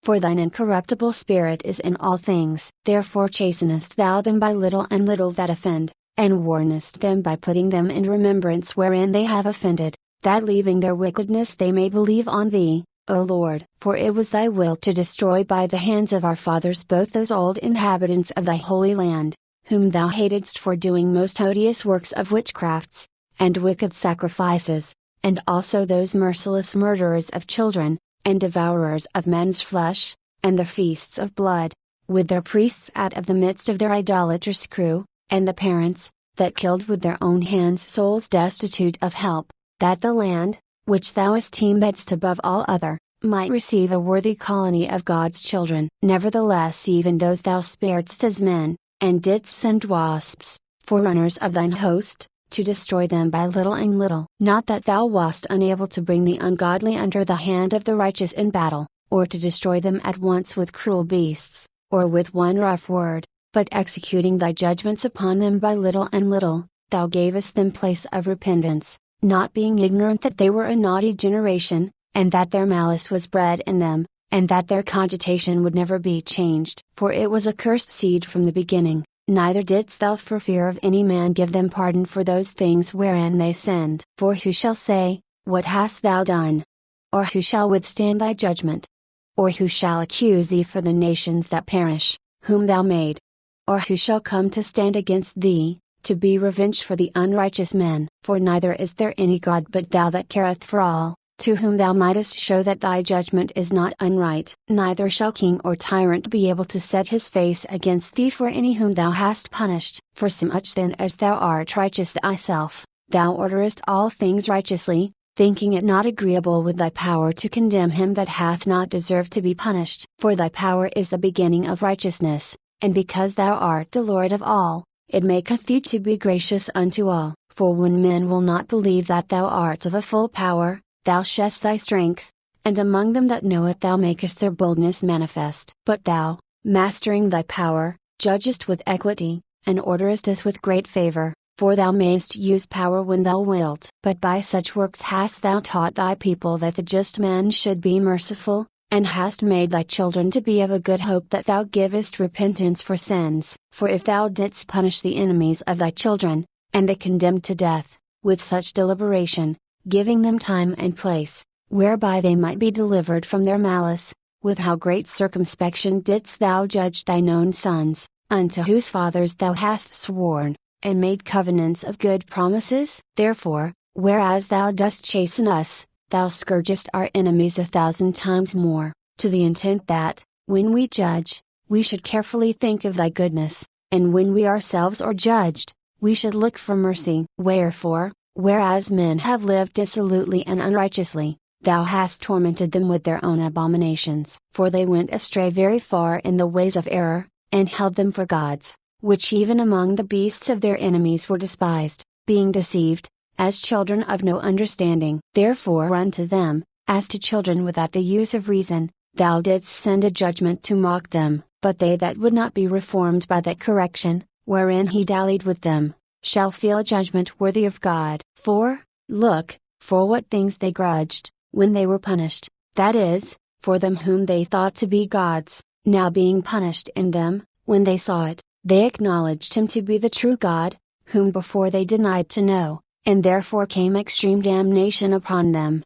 for thine incorruptible spirit is in all things. Therefore chastenest thou them by little and little that offend, and warnest them by putting them in remembrance wherein they have offended, that leaving their wickedness they may believe on thee, O Lord. For it was thy will to destroy by the hands of our fathers both those old inhabitants of thy holy land, whom thou hatedst for doing most odious works of witchcrafts, and wicked sacrifices, and also those merciless murderers of children, and devourers of men's flesh, and the feasts of blood, with their priests out of the midst of their idolatrous crew, and the parents, that killed with their own hands souls destitute of help, that the land, which thou esteemedst above all other, might receive a worthy colony of God's children. Nevertheless even those thou sparedst as men, and didst send wasps, forerunners of thine host, to destroy them by little and little. Not that thou wast unable to bring the ungodly under the hand of the righteous in battle, or to destroy them at once with cruel beasts, or with one rough word, but executing thy judgments upon them by little and little, thou gavest them place of repentance, not being ignorant that they were a naughty generation, and that their malice was bred in them, and that their cogitation would never be changed. For it was a cursed seed from the beginning. Neither didst thou for fear of any man give them pardon for those things wherein they sinned. For who shall say, What hast thou done? Or who shall withstand thy judgment? Or who shall accuse thee for the nations that perish, whom thou made? Or who shall come to stand against thee, to be revenged for the unrighteous men? For neither is there any God but thou that careth for all, to whom thou mightest show that thy judgment is not unright. Neither shall king or tyrant be able to set his face against thee for any whom thou hast punished. For so much then as thou art righteous thyself, thou orderest all things righteously, thinking it not agreeable with thy power to condemn him that hath not deserved to be punished. For thy power is the beginning of righteousness, and because thou art the Lord of all, it maketh thee to be gracious unto all. For when men will not believe that thou art of a full power, thou shewest thy strength, and among them that know it thou makest their boldness manifest. But thou, mastering thy power, judgest with equity, and orderest us with great favor, for thou mayest use power when thou wilt. But by such works hast thou taught thy people that the just man should be merciful, and hast made thy children to be of a good hope that thou givest repentance for sins. For if thou didst punish the enemies of thy children, and the condemned to death, with such deliberation, giving them time and place, whereby they might be delivered from their malice, with how great circumspection didst thou judge thine own sons, unto whose fathers thou hast sworn, and made covenants of good promises? Therefore, whereas thou dost chasten us, thou scourgest our enemies 1,000 times more, to the intent that, when we judge, we should carefully think of thy goodness, and when we ourselves are judged, we should look for mercy. Wherefore, whereas men have lived dissolutely and unrighteously, thou hast tormented them with their own abominations. For they went astray very far in the ways of error, and held them for gods, which even among the beasts of their enemies were despised, being deceived, as children of no understanding. Therefore unto them, as to children without the use of reason, thou didst send a judgment to mock them. But they that would not be reformed by that correction, wherein he dallied with them, shall feel a judgment worthy of God. For, look, for what things they grudged, when they were punished, that is, for them whom they thought to be gods, now being punished in them, when they saw it, they acknowledged him to be the true God, whom before they denied to know, and therefore came extreme damnation upon them.